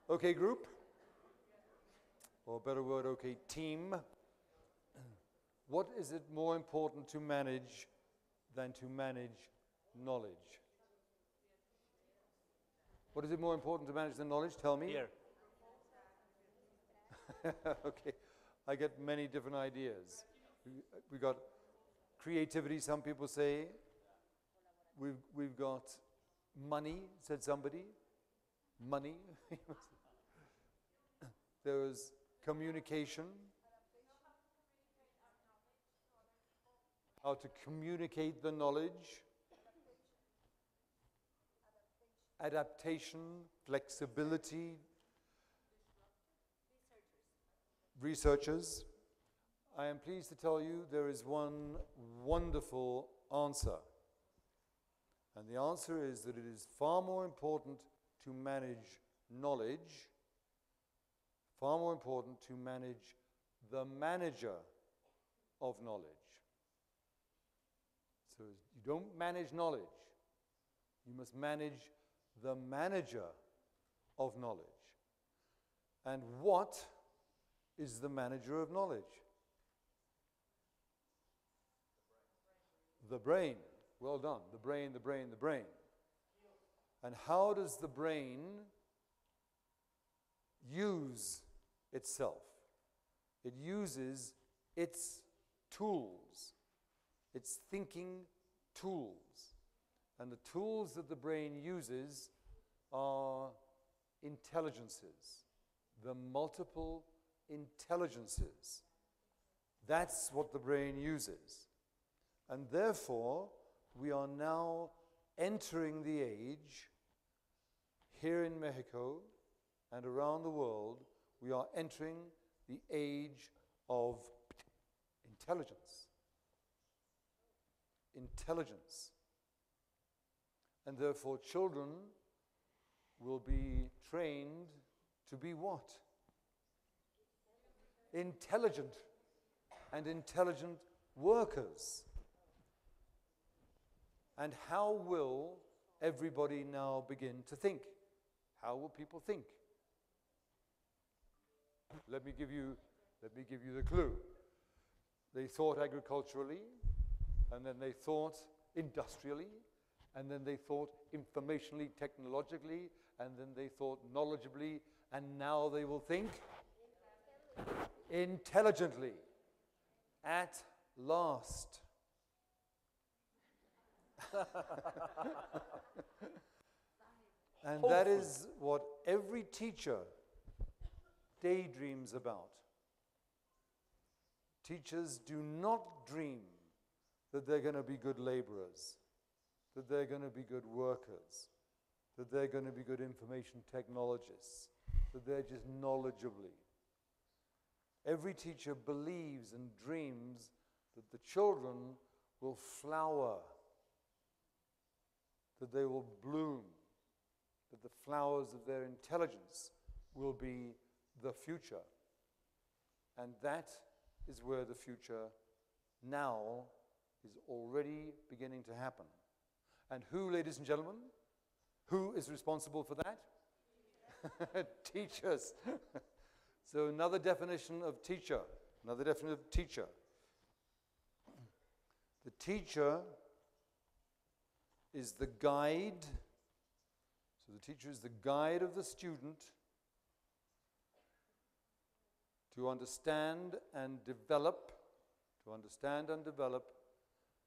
Okay, group, or a better word, okay, team. What is it more important to manage than to manage knowledge? What is it more important to manage than knowledge? Tell me. Here. Okay, I get many different ideas. We got creativity, some people say. We've got money, said somebody. Money. There is communication. How to communicate the knowledge. Adaptation, flexibility. Researchers. I am pleased to tell you there is one wonderful answer. And the answer is that it is far more important to manage knowledge, far more important to manage the manager of knowledge. So you don't manage knowledge, you must manage the manager of knowledge. And what is the manager of knowledge? The brain. Well done. The brain, the brain, the brain. And how does the brain use itself? It uses its tools, its thinking tools. And the tools that the brain uses are intelligences, the multiple intelligences. That's what the brain uses. And therefore, we are now entering the age, here in Mexico and around the world, we are entering the age of intelligence. Intelligence. And therefore, children will be trained to be what? Intelligent and intelligent workers. And how will everybody now begin to think? How will people think? Let me give you the clue. They thought agriculturally, and then they thought industrially, and then they thought informationally, technologically, and then they thought knowledgeably, and now they will think intelligently. At last. And that is what every teacher daydreams about. Teachers do not dream that they're going to be good laborers, that they're going to be good workers, that they're going to be good information technologists, that they're just knowledgeably. Every teacher believes and dreams that the children will flower, that they will bloom, that the flowers of their intelligence will be the future. And that is where the future now is already beginning to happen. And who, ladies and gentlemen, who is responsible for that? Teachers. So another definition of teacher, The teacher is the guide. So the teacher is the guide of the student to understand and develop,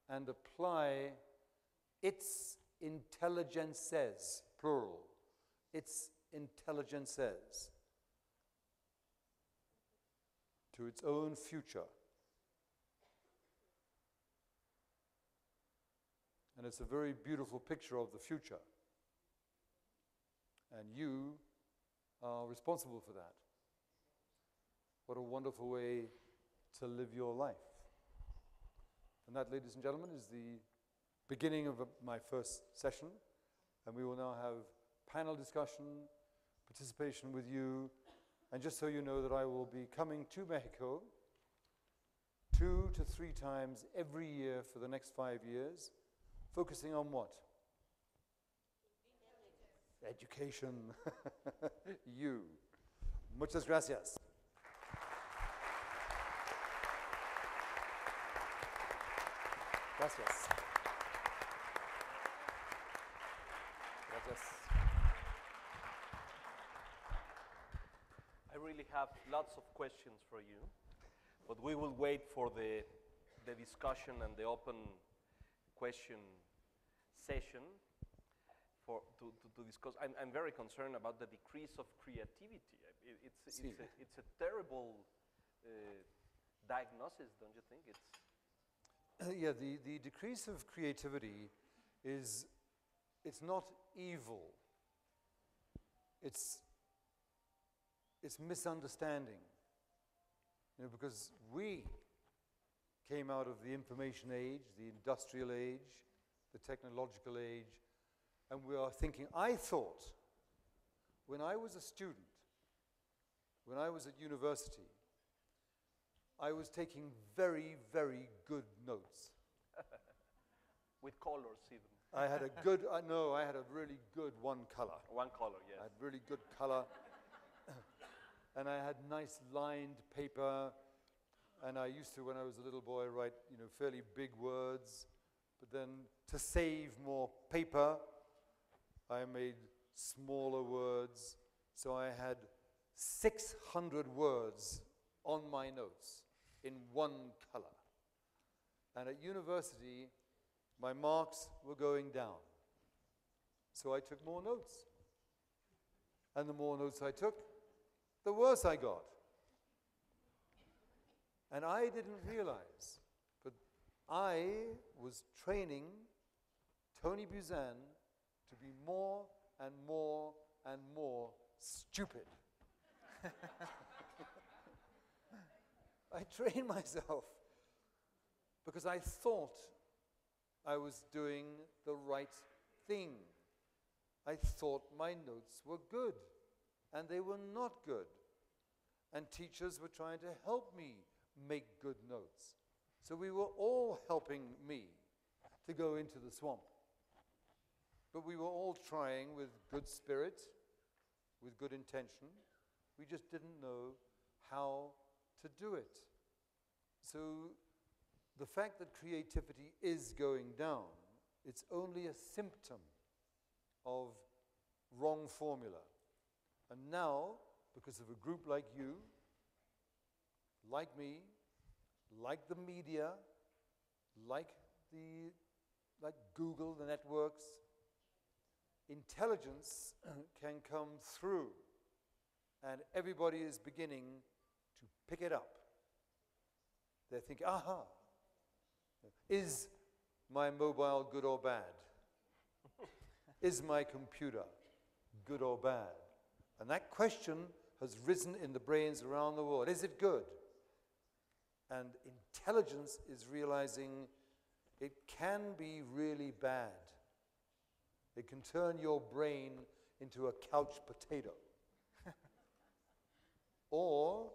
and apply its intelligences, plural, its intelligences to its own future. And it's a very beautiful picture of the future. And you are responsible for that. What a wonderful way to live your life. And that, ladies and gentlemen, is the beginning of my first session. And we will now have panel discussion, participation with you. And just so you know that I will be coming to Mexico 2 to 3 times every year for the next 5 years, focusing on what? Education. you. Muchas gracias. Gracias. Gracias. I really have lots of questions for you, but we will wait for the discussion and the open question session to discuss. I'm very concerned about the decrease of creativity. It's a terrible diagnosis, don't you think? Yeah, the decrease of creativity it's not evil. It's misunderstanding. You know, because we came out of the information age, the industrial age, the technological age, and we are thinking, I thought, when I was a student, when I was at university, I was taking very, very good notes. With colors even. I had a good, no, I had a really good one color. One color, yes. I had really good color. And I had nice lined paper. And I used to, when I was a little boy, write, you know, fairly big words. But then to save more paper, I made smaller words. So I had 600 words on my notes in one color. And at university, my marks were going down. So I took more notes. And the more notes I took, the worse I got. And I didn't realize, but I was training Tony Buzan to be more and more and more stupid. I trained myself because I thought I was doing the right thing. I thought my notes were good, and they were not good. And teachers were trying to help me make good notes. So we were all helping me to go into the swamp. But we were all trying with good spirit, with good intention. We just didn't know how to do it. So the fact that creativity is going down, it's only a symptom of wrong formula. And now, because of a group like you, like me, like the media, like Google, the networks, intelligence can come through, and everybody is beginning to pick it up. They think, aha, is my mobile good or bad? Is my computer good or bad? And that question has risen in the brains around the world. Is it good? And intelligence is realizing it can be really bad. It can turn your brain into a couch potato. Or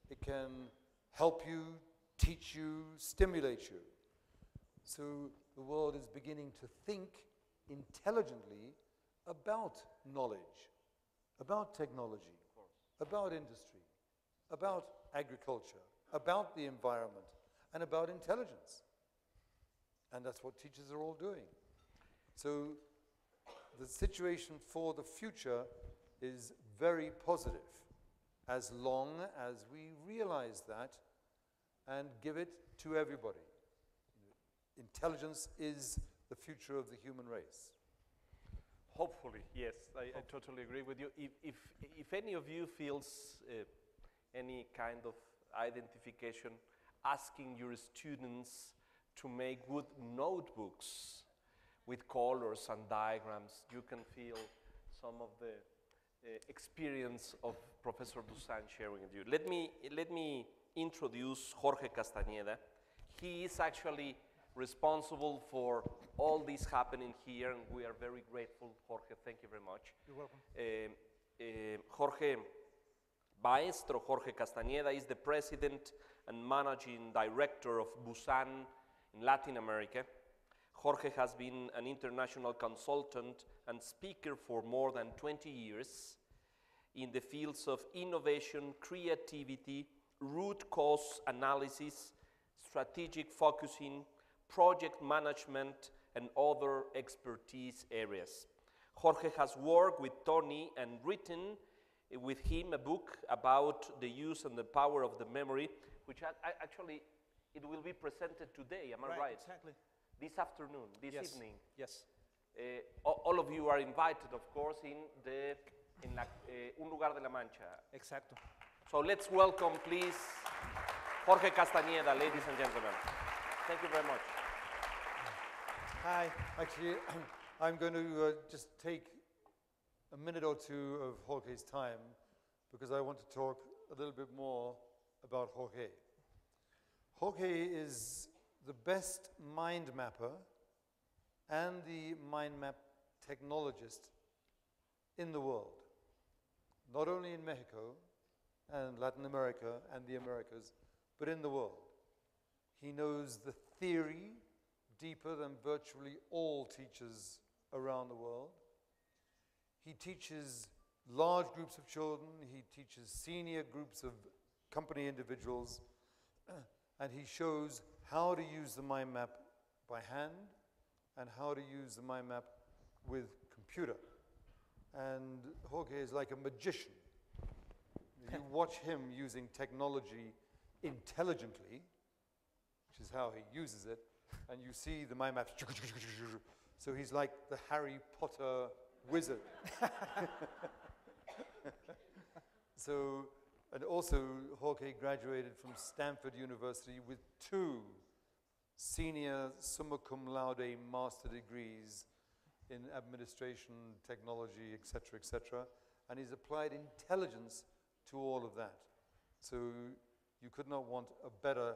it can help you, teach you, stimulate you. So the world is beginning to think intelligently about knowledge, about technology, about industry, about agriculture, about the environment, and about intelligence. And that's what teachers are all doing. So the situation for the future is very positive, as long as we realize that and give it to everybody. Intelligence is the future of the human race. Hopefully, yes, I totally agree with you. If any of you feels any kind of identification, asking your students to make good notebooks with colors and diagrams, you can feel some of the experience of Professor Buzan sharing with you. Let me introduce Jorge Castañeda. He is actually responsible for all this happening here, and we are very grateful. Jorge, thank you very much. You're welcome. Maestro Jorge Castañeda is the president and managing director of Buzan in Latin America. Jorge has been an international consultant and speaker for more than 20 years. in the fields of innovation, creativity, root cause analysis, strategic focusing, project management, and other expertise areas. Jorge has worked with Tony and written with him a book about the use and the power of the memory, which actually it will be presented today, am I right? Exactly. This afternoon, this evening. Yes. All of you are invited, of course, in Un Lugar de la Mancha. Exacto. So let's welcome, please, Jorge Castañeda, ladies and gentlemen. Thank you very much. Hi. Actually, I'm going to just take a minute or two of Jorge's time because I want to talk a little bit more about Jorge. Jorge is the best mind mapper and the mind map technologist in the world, not only in Mexico and Latin America and the Americas, but in the world. He knows the theory deeper than virtually all teachers around the world. He teaches large groups of children, he teaches senior groups of company individuals, and he shows how to use the mind map by hand and how to use the mind map with computer. And Jorge is like a magician. You watch him using technology intelligently, which is how he uses it, and you see the mind maps. So he's like the Harry Potter wizard. So, and also Jorge graduated from Stanford University with 2 senior summa cum laude master degrees in administration, technology, etc., and he's applied intelligence to all of that. So you could not want a better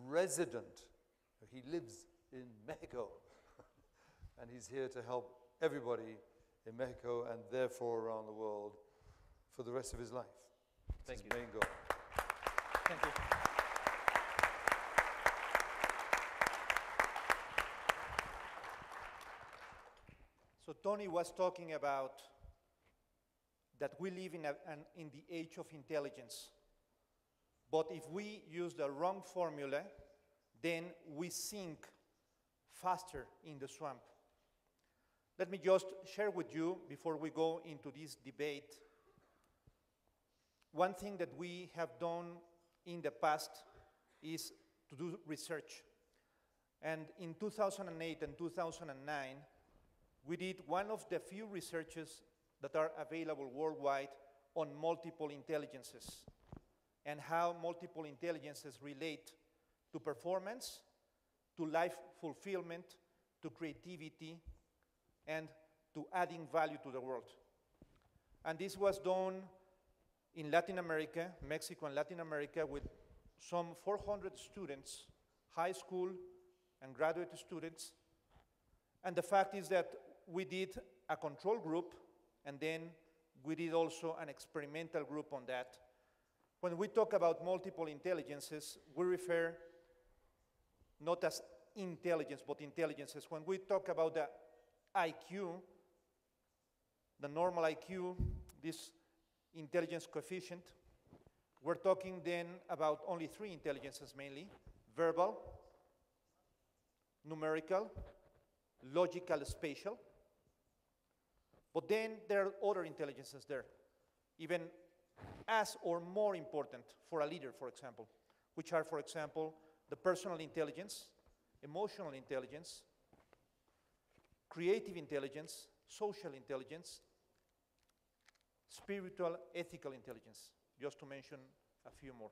resident. He lives in Mexico, and he's here to help everybody in Mexico and therefore around the world for the rest of his life. Thank It's his you. main goal. Thank you. So Tony was talking about that we live in the age of intelligence. But if we use the wrong formula, then we sink faster in the swamp. Let me just share with you, before we go into this debate, one thing that we have done in the past is to do research. And in 2008 and 2009, we did one of the few researches that are available worldwide on multiple intelligences and how multiple intelligences relate to performance, to life fulfillment, to creativity, and to adding value to the world. And this was done in Latin America, Mexico and Latin America, with some 400 students, high school and graduate students. And the fact is that we did a control group, and then we did also an experimental group on that. When we talk about multiple intelligences, we refer not as intelligence, but intelligences. When we talk about the IQ, the normal IQ, this intelligence coefficient, we're talking then about only 3 intelligences mainly: verbal, numerical, logical, spatial. But then there are other intelligences there, even as or more important for a leader, for example, which are, for example, the personal intelligence, emotional intelligence, creative intelligence, social intelligence, spiritual, ethical intelligence, just to mention a few more.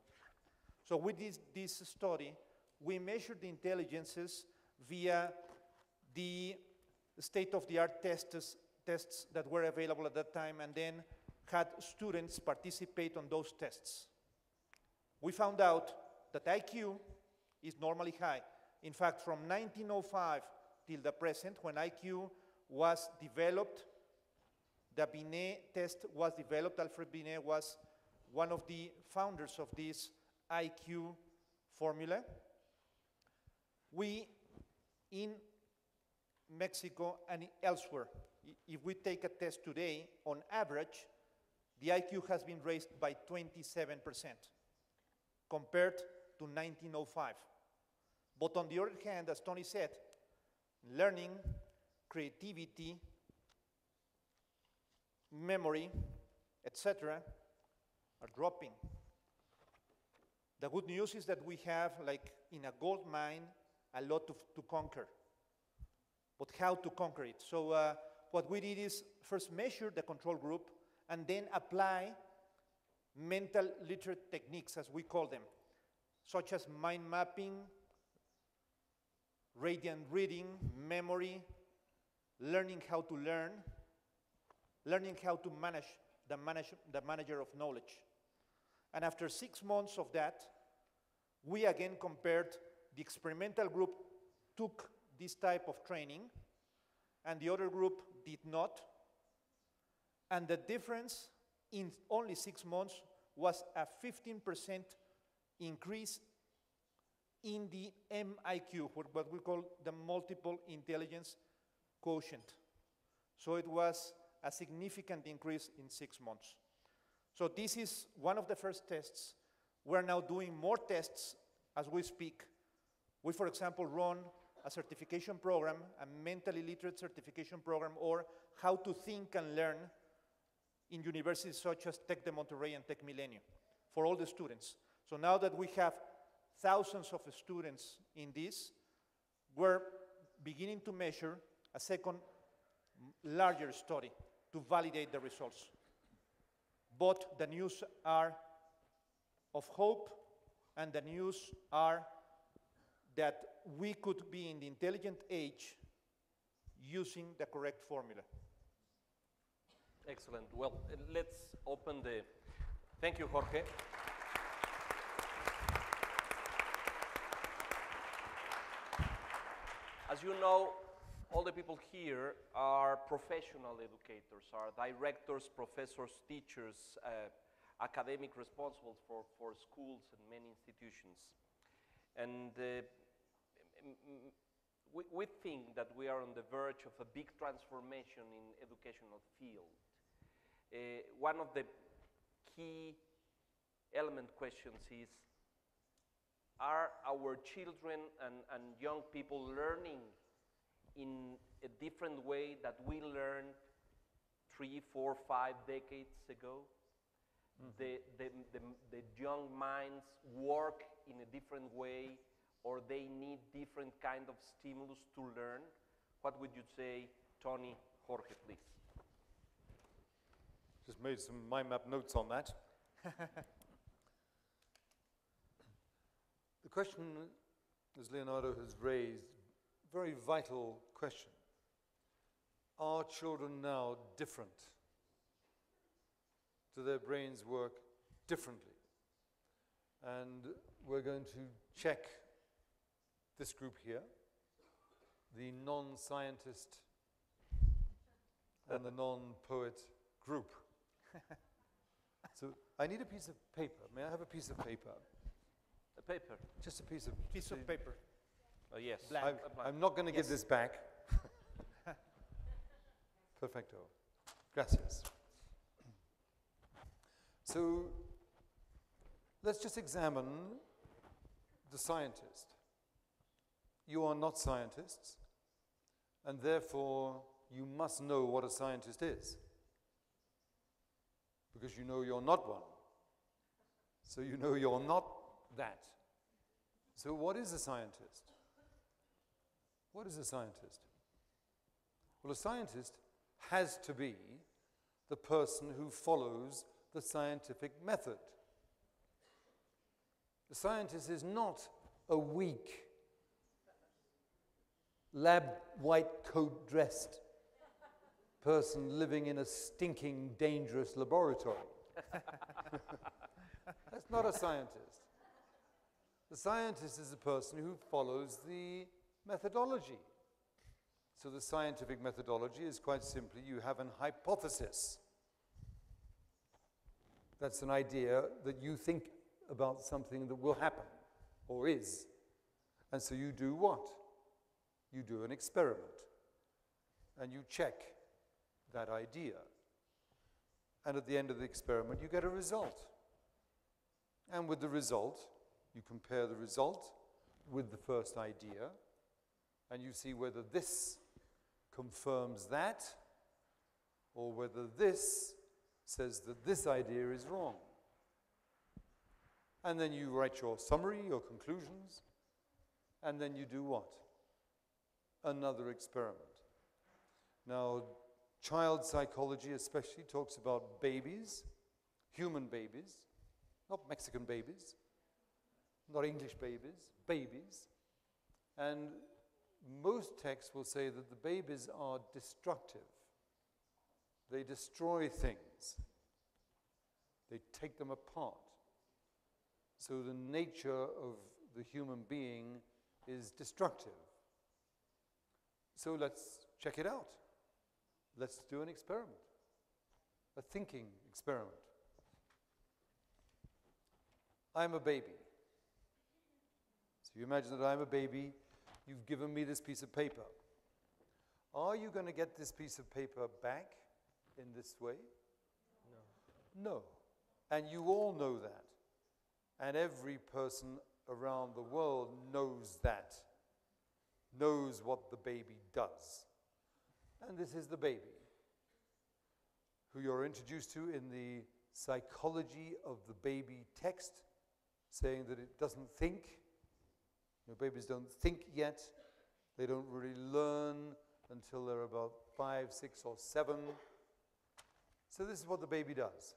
So with this study, we measured the intelligences via the state-of-the-art tests that were available at that time, and then had students participate on those tests. We found out that IQ is normally high. In fact, from 1905 till the present, when IQ was developed, the Binet test was developed. Alfred Binet was one of the founders of this IQ formula. We, in Mexico and elsewhere, if we take a test today, on average, the IQ has been raised by 27% compared to 1905. But on the other hand, as Tony said, learning, creativity, memory, etc., are dropping. The good news is that we have, like in a gold mine, a lot to conquer. But how to conquer it? So what we did is first measure the control group and then apply mental literate techniques, as we call them, such as mind mapping, radiant reading, memory, learning how to learn, learning how to manage the manager of knowledge. And after 6 months of that, we again compared. The experimental group took this type of training, and the other group did not. And the difference in only 6 months was a 15% increase in the MIQ, what we call the multiple intelligence quotient. So it was a significant increase in 6 months. So this is one of the first tests. We're now doing more tests as we speak. We, for example, run a certification program, a mentally literate certification program, or how to think and learn in universities such as Tec de Monterrey and Tec Milenio for all the students. So now that we have thousands of students in this, we're beginning to measure a second larger study to validate the results. But the news are of hope, and the news are that we could be in the intelligent age using the correct formula. Excellent. Well, let's open the... Thank you, Jorge. As you know, all the people here are professional educators, are directors, professors, teachers, academic responsibles for schools and many institutions. And we think that we are on the verge of a big transformation in educational field. One of the key element questions is, are our children and young people learning in a different way that we learned 3, 4, 5 decades ago? Mm-hmm. The young minds work in a different way, or they need different kind of stimulus to learn? What would you say, Tony, Jorge, please? Just made some mind map notes on that. The question, as Leonardo has raised, very vital question. Are children now different? Do their brains work differently? And we're going to check this group here, the non-scientist and the non-poet group. So I need a piece of paper. May I have a piece of paper? A paper? Just a piece of paper. Oh, yes. I'm not going to give this back. Perfecto. Gracias. So let's just examine the scientist. You are not scientists, and therefore you must know what a scientist is, because you know you're not one. So you know you're not that. So what is a scientist? What is a scientist? Well, a scientist has to be the person who follows the scientific method. The scientist is not a weak, lab white coat dressed person living in a stinking, dangerous laboratory. That's not a scientist. The scientist is a person who follows the methodology. So the scientific methodology is quite simply, you have an hypothesis. That's an idea that you think about something that will happen, or is. And so you do what? You do an experiment, and you check that idea. And at the end of the experiment, you get a result. And with the result, you compare the result with the first idea, and you see whether this confirms that, or whether this says that this idea is wrong. And then you write your summary, your conclusions, and then you do what? Another experiment. Now, child psychology especially talks about babies, human babies, not Mexican babies, not English babies, babies. And most texts will say that the babies are destructive. They destroy things. They take them apart. So the nature of the human being is destructive. So let's check it out. Let's do an experiment, a thinking experiment. I'm a baby. So you imagine that I'm a baby. You've given me this piece of paper. Are you going to get this piece of paper back in this way? No. No. And you all know that. And every person around the world knows that, knows what the baby does. And this is the baby, who you're introduced to in the psychology of the baby text, saying that it doesn't think. Babies don't think yet. They don't really learn until they're about 5, 6, or 7. So this is what the baby does.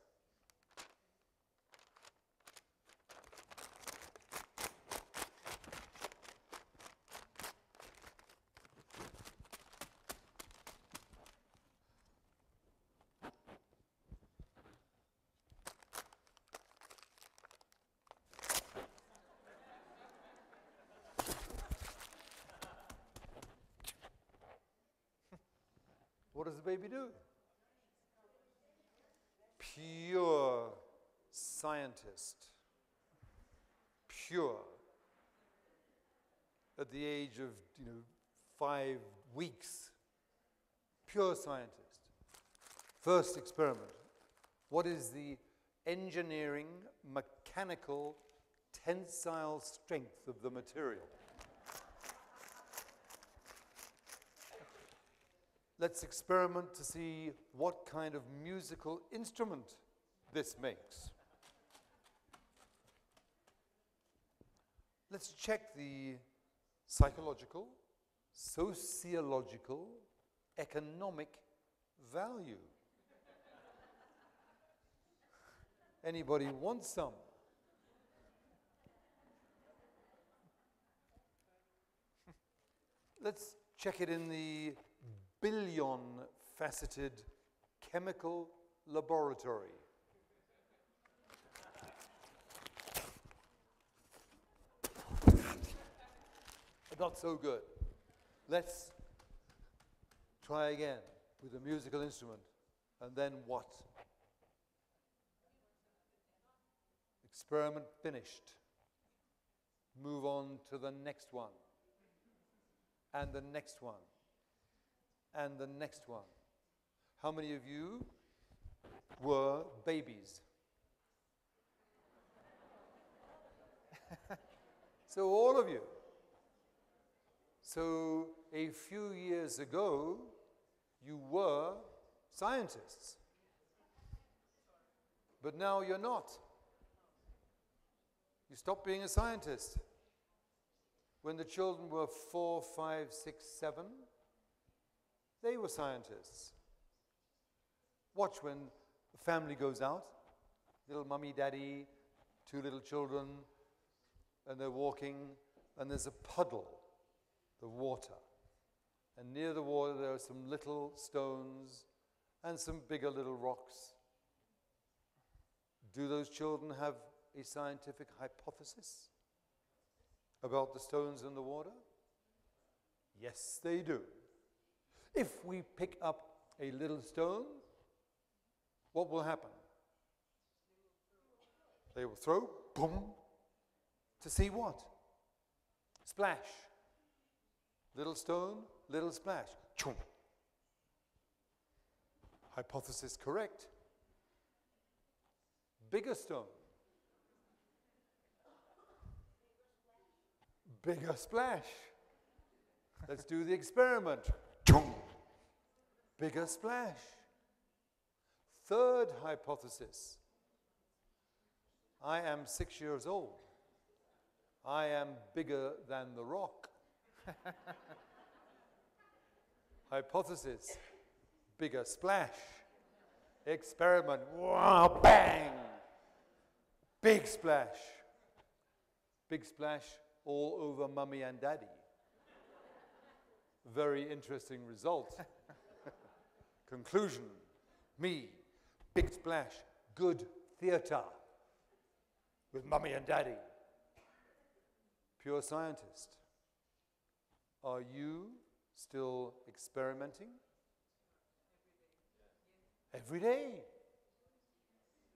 What does the baby do? Pure scientist. Pure. At the age of, 5 weeks. Pure scientist. First experiment. What is the engineering, mechanical, tensile strength of the material? Let's experiment to see what kind of musical instrument this makes. Let's check the psychological, sociological, economic value. Anybody want some? Let's check it in the billion-faceted chemical laboratory. Not so good. Let's try again with a musical instrument. And then what? Experiment finished. Move on to the next one. And the next one. And the next one. How many of you were babies? So all of you. So a few years ago, you were scientists. But now you're not. You stopped being a scientist. When the children were 4, 5, 6, 7, they were scientists. Watch when the family goes out, little mummy, daddy, 2 little children, and they're walking, and there's a puddle, the water. And near the water there are some little stones and some bigger little rocks. Do those children have a scientific hypothesis about the stones in the water? Yes, they do. If we pick up a little stone, what will happen? They will throw, boom, to see what? Splash. Little stone, little splash. Chum. Hypothesis correct. bigger stone. Bigger splash. Let's do the experiment. Bigger splash. Third hypothesis. I am 6 years old. I am bigger than the rock. Hypothesis. Bigger splash. Experiment. Wow, bang. Big splash. Big splash all over mummy and daddy. Very interesting result. Conclusion. Me. Big splash. Good theater. With mummy and daddy. Pure scientist. Are you still experimenting? Every day.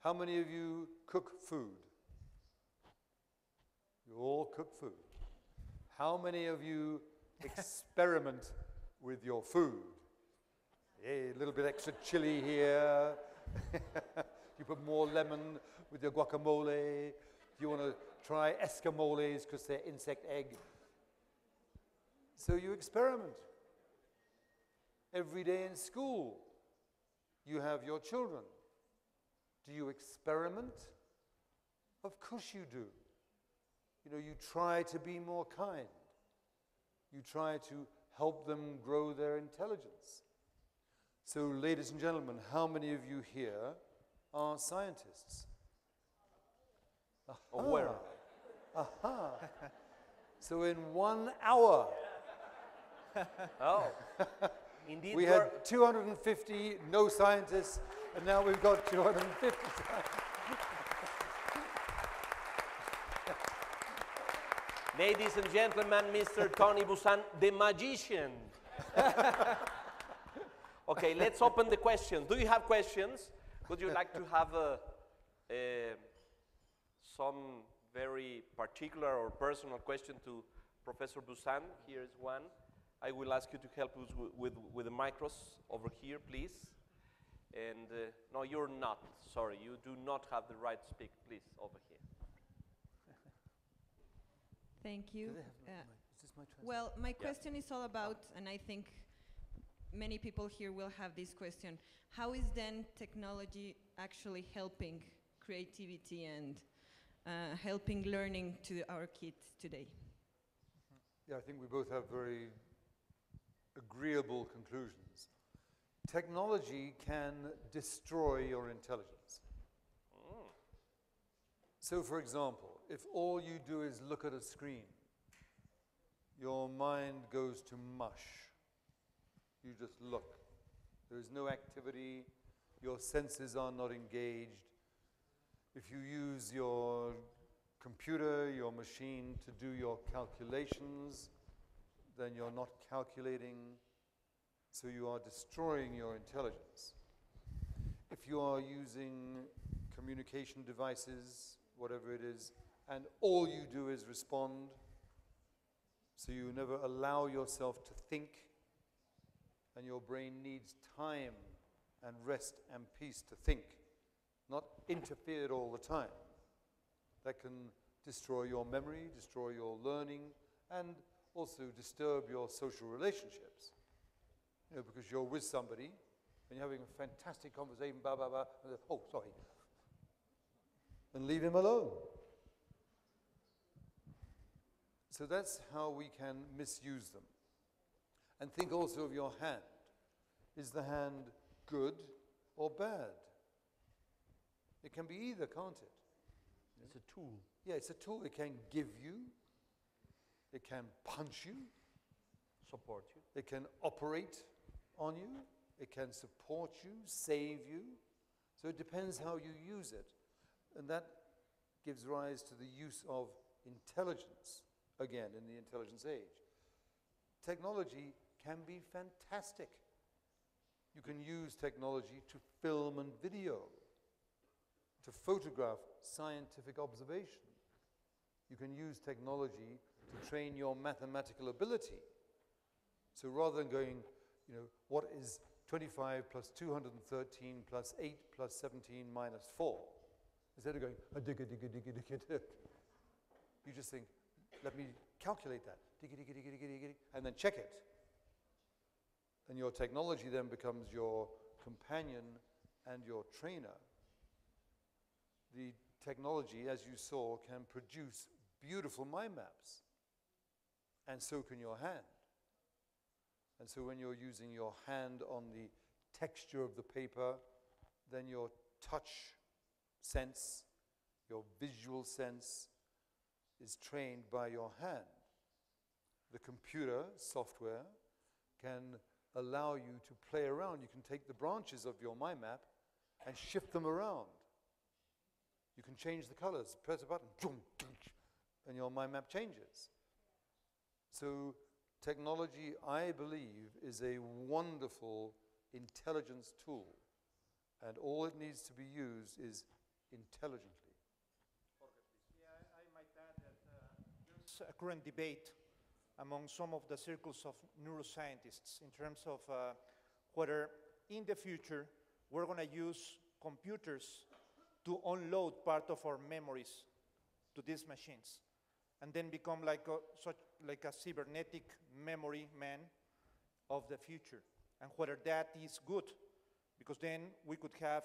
How many of you cook food? You all cook food. How many of you experiment with your food? Hey, a little bit extra chili here. You put more lemon with your guacamole. You want to try escamoles because they're insect egg. So you experiment. Every day in school, you have your children. Do you experiment? Of course you do. You know, you try to be more kind. You try to help them grow their intelligence. So, ladies and gentlemen, how many of you here are scientists? Aware. Aha. So in 1 hour, Oh, indeed. we had 250 no scientists, and now we've got 250 scientists. Ladies and gentlemen, Mr. Tony Buzan, the magician. Okay, let's open the questions. Do you have questions? Would you like to have some very particular or personal question to Professor Buzan? Here is one. I will ask you to help us with the micros over here, please. And no, you're not. Sorry, you do not have the right to speak. Please, over here. Thank you. Do they have is this my translation? Well, my question is all about, and I think many people here will have this question, how is then technology actually helping creativity and helping learning to our kids today? Yeah, I think we both have very agreeable conclusions. Technology can destroy your intelligence. So, for example, if all you do is look at a screen, your mind goes to mush. You just look. There is no activity. Your senses are not engaged. If you use your computer, your machine to do your calculations, then you're not calculating, so you are destroying your intelligence. If you are using communication devices, whatever it is, and all you do is respond, so you never allow yourself to think, and your brain needs time and rest and peace to think, not interfered all the time. That can destroy your memory, destroy your learning, and also disturb your social relationships. You know, because you're with somebody, and you're having a fantastic conversation, blah, blah, blah, and oh, sorry. And leave him alone. So that's how we can misuse them. And think also of your hand. Is the hand good or bad? It can be either, can't it? It's a tool. Yeah, it's a tool. It can give you. It can punch you. Support you. It can operate on you. It can support you, save you. So it depends how you use it. And that gives rise to the use of intelligence, again, in the intelligence age. Technology can be fantastic. You can use technology to film and video, to photograph scientific observation. You can use technology to train your mathematical ability. So rather than going, you know, what is 25 plus 213 plus 8 plus 17 minus 4? Instead of going, digga, digga, digga, digga, digga, you just think, let me calculate that, digga, digga, digga, digga, digga, and then check it. And your technology then becomes your companion and your trainer. The technology, as you saw, can produce beautiful mind maps, and so can your hand. And so when you're using your hand on the texture of the paper, then your touch sense, your visual sense is trained by your hand. The computer software can allow you to play around. You can take the branches of your mind map and shift them around. You can change the colors, press a button, and your mind map changes. So technology, I believe, is a wonderful intelligence tool, and all it needs to be used is intelligently. Yeah, I might add that there's a current debate among some of the circles of neuroscientists in terms of whether in the future we're going to use computers to unload part of our memories to these machines and then become like a cybernetic memory man of the future, and whether that is good, because then we could have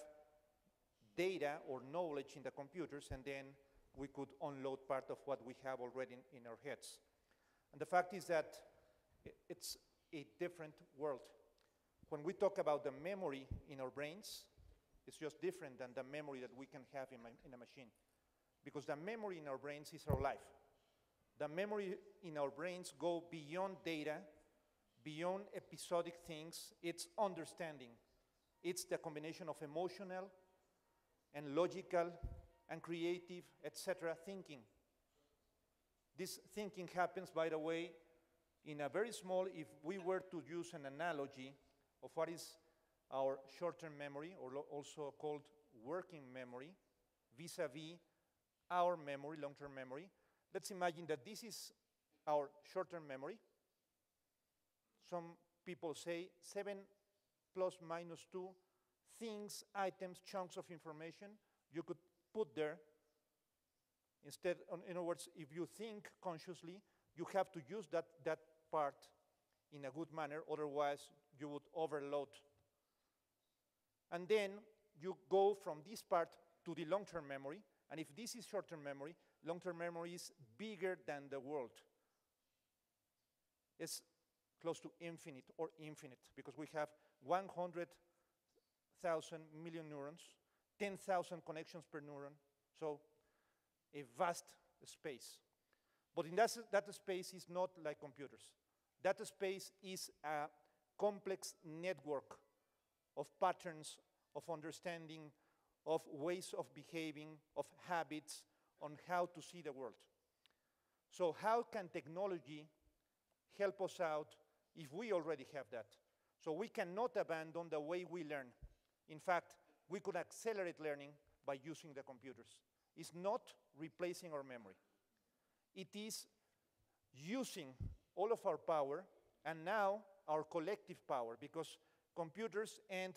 data or knowledge in the computers, and then we could unload part of what we have already in our heads. And the fact is that it's a different world. When we talk about the memory in our brains, it's just different than the memory that we can have in a machine. Because the memory in our brains is our life. The memory in our brains go beyond data, beyond episodic things. It's understanding. It's the combination of emotional and logical and creative, etc. thinking. This thinking happens, by the way, in a very small, if we were to use an analogy of what is our short-term memory, or also called working memory, vis-a-vis our memory, long-term memory. Let's imagine that this is our short-term memory. Some people say 7 plus minus 2 things, items, chunks of information you could put there. Instead, in other words, if you think consciously, you have to use that part in a good manner, otherwise you would overload. And then you go from this part to the long-term memory, and if this is short-term memory, long-term memory is bigger than the world. It's close to infinite or infinite, because we have 100,000 million neurons, 10,000 connections per neuron, so a vast space. But in that space is not like computers. That space is a complex network of patterns, of understanding, of ways of behaving, of habits, on how to see the world. So how can technology help us out if we already have that? So we cannot abandon the way we learn. In fact, we could accelerate learning by using the computers. It's not replacing our memory. It is using all of our power, and now our collective power, because computers and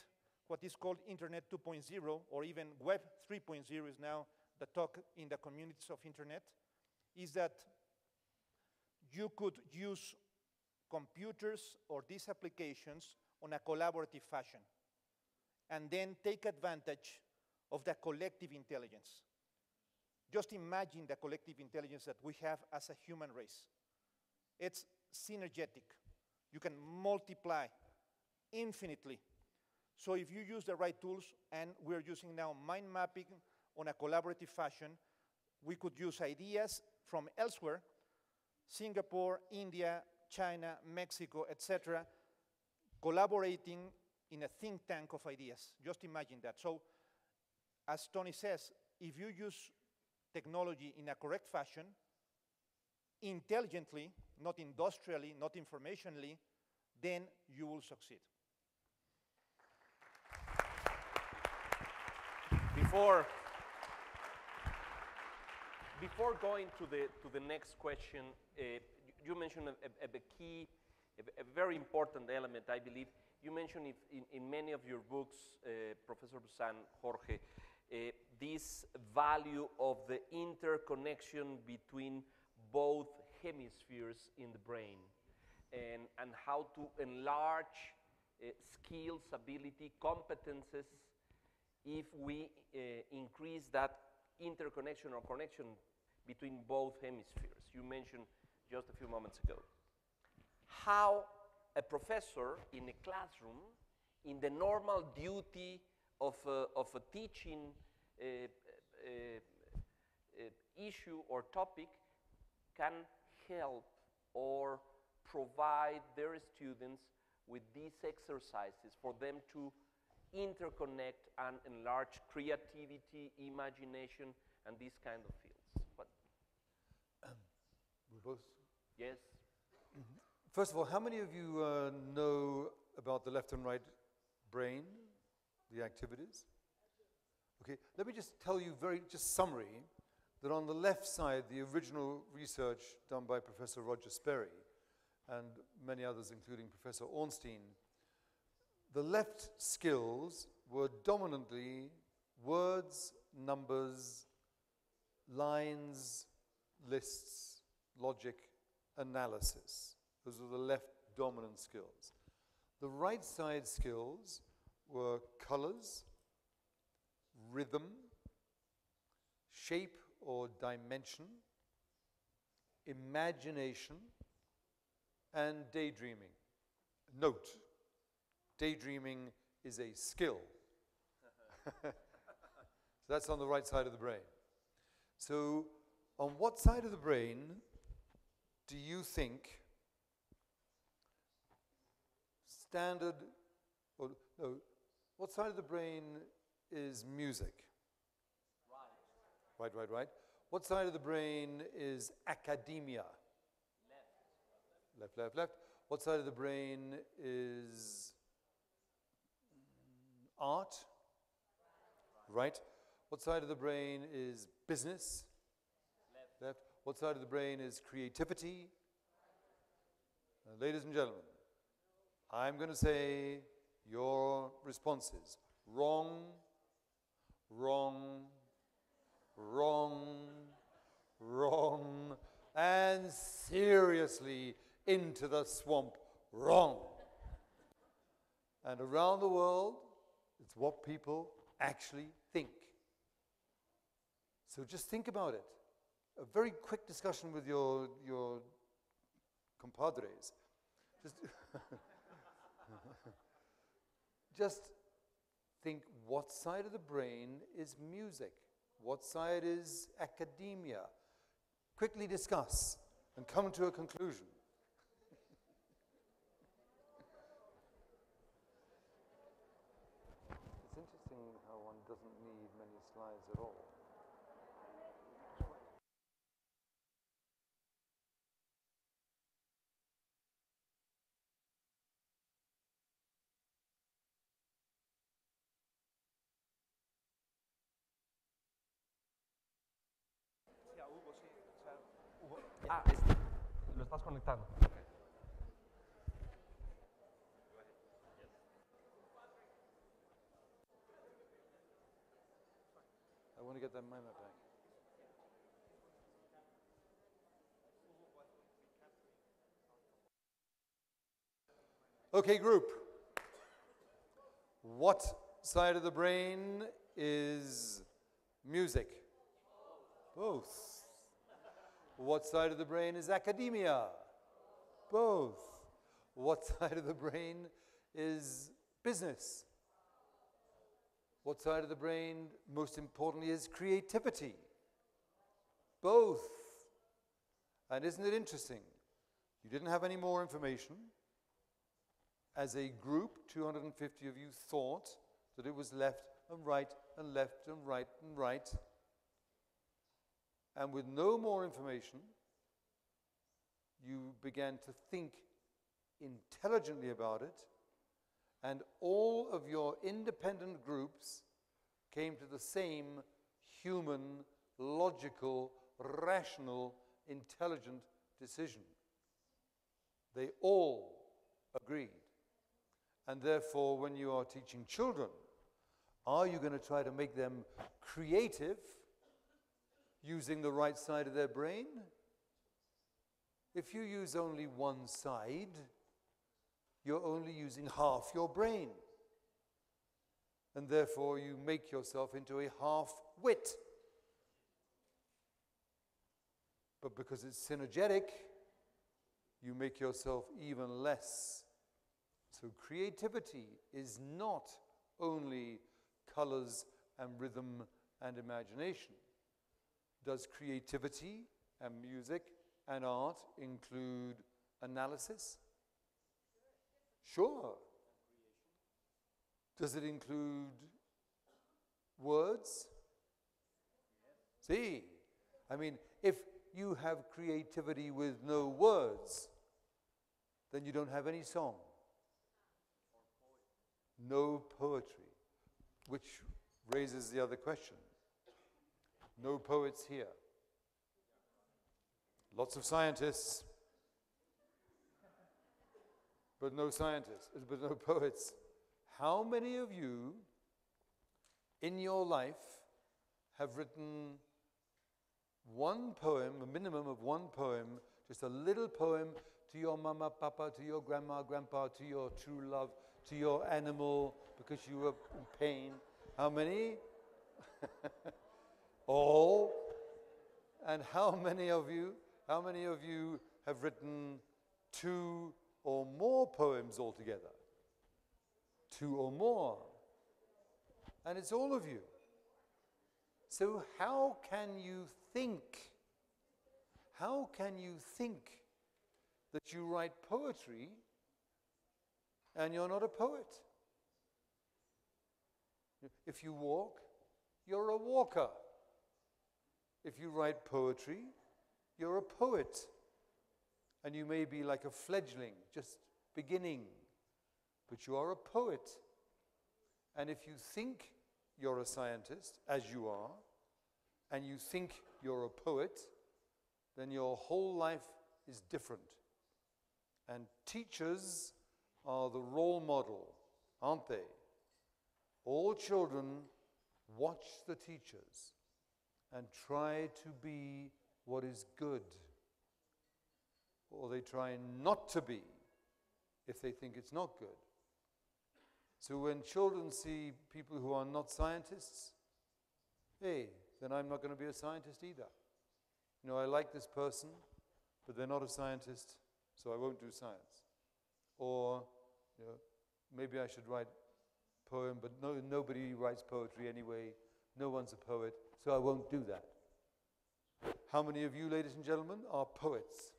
what is called Internet 2.0, or even Web 3.0 is now the talk in the communities of Internet, is that you could use computers or these applications on a collaborative fashion, and then take advantage of the collective intelligence. Just imagine the collective intelligence that we have as a human race. It's synergetic. You can multiply infinitely. So if you use the right tools, and we're using now mind mapping on a collaborative fashion, we could use ideas from elsewhere, Singapore, India, China, Mexico, etc., collaborating in a think tank of ideas. Just imagine that. So, as Tony says, if you use technology in a correct fashion, intelligently, not industrially, not informationally, then you will succeed. Before going to the next question, you mentioned a very important element, I believe. You mentioned in many of your books, Professor Buzan, Jorge, this value of the interconnection between both hemispheres in the brain, and how to enlarge skills, ability, competences if we increase that interconnection or connection between both hemispheres. You mentioned just a few moments ago how a professor in a classroom, in the normal duty of a teaching issue or topic, can help or provide their students with these exercises for them to interconnect and enlarge creativity, imagination, and these kind of fields. What? We both. Yes. First of all, how many of you know about the left and right brain, the activities? Okay, let me just tell you just summary, that on the left side, the original research done by Professor Roger Sperry and many others, including Professor Ornstein, the left skills were dominantly words, numbers, lines, lists, logic, analysis. Those were the left dominant skills. The right side skills were colors, rhythm, shape or dimension, imagination, and daydreaming. Note, daydreaming is a skill. So that's on the right side of the brain. So on what side of the brain do you think what side of the brain is music? Right. What side of the brain is academia? Left. What side of the brain is art? Right. What side of the brain is business? Left. What side of the brain is creativity? Ladies and gentlemen, I'm going to say your responses. Wrong, wrong, wrong, wrong, and seriously into the swamp, wrong. And around the world, it's what people actually think. So just think about it. A very quick discussion with your compadres. Just think, what side of the brain is music? What side is academia? Quickly discuss and come to a conclusion. It's interesting how one doesn't need many slides at all. Lo estás conectando. I want to get that memo back. Okay, group. What side of the brain is music? Both. What side of the brain is academia? Both. What side of the brain is business? What side of the brain, most importantly, is creativity? Both. And isn't it interesting? You didn't have any more information. As a group, 250 of you thought that it was left and right and left and right and right. And with no more information, you began to think intelligently about it, and all of your independent groups came to the same human, logical, rational, intelligent decision. They all agreed. And therefore, when you are teaching children, are you going to try to make them creative, using the right side of their brain? If you use only one side, you're only using half your brain. And therefore you make yourself into a half-wit. But because it's synergetic, you make yourself even less. So creativity is not only colors and rhythm and imagination. Does creativity and music and art include analysis? Sure. Does it include words? See, I mean, if you have creativity with no words, then you don't have any song. No poetry, which raises the other question. No poets here. Lots of scientists, but no scientists, but no poets. How many of you in your life have written one poem, a minimum of one poem, just a little poem to your mama, papa, to your grandma, grandpa, to your true love, to your animal because you were in pain? How many? All. And how many of you have written 2 or more poems altogether? 2 or more. And it's all of you. So how can you think? How can you think that you write poetry and you're not a poet? If you walk, you're a walker. If you write poetry, you're a poet. And you may be like a fledgling, just beginning, but you are a poet. And if you think you're a scientist, as you are, and you think you're a poet, then your whole life is different. And teachers are the role model, aren't they? All children watch the teachers and try to be what is good, or they try not to be if they think it's not good. So when children see people who are not scientists, hey, then I'm not going to be a scientist either. You know, I like this person, but they're not a scientist, so I won't do science. Or, you know, maybe I should write a poem, but nobody writes poetry anyway. No one's a poet, so I won't do that. How many of you, ladies and gentlemen, are poets?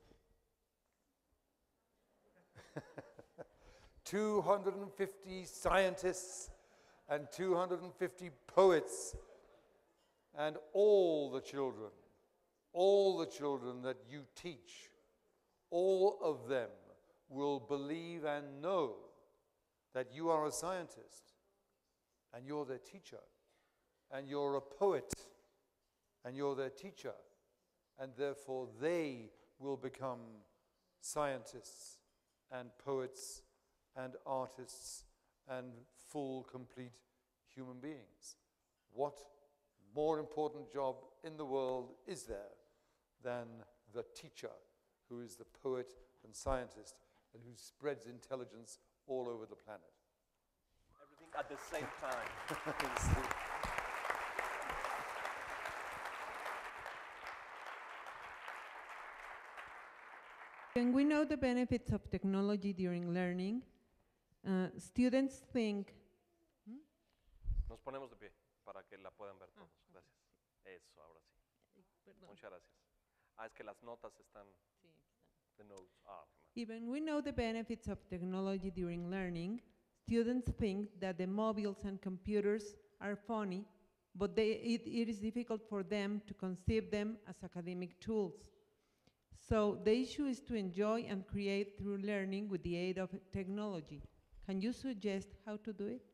250 scientists and 250 poets, and all the children that you teach, all of them will believe and know that you are a scientist and you're their teacher, and you're a poet and you're their teacher, and therefore they will become scientists and poets and artists and full, complete human beings. What more important job in the world is there than the teacher, who is the poet and scientist and who spreads intelligence all over the planet? Everything at the same time. When we know the benefits of technology during learning, students think. Nos ponemos de pie para que la puedan ver todos. Gracias. Eso, ahora sí. Muchas gracias. Es que las notas están. The notes. Even we know the benefits of technology during learning, students think that the mobiles and computers are funny, but it is difficult for them to conceive them as academic tools. So the issue is to enjoy and create through learning with the aid of technology. Can you suggest how to do it?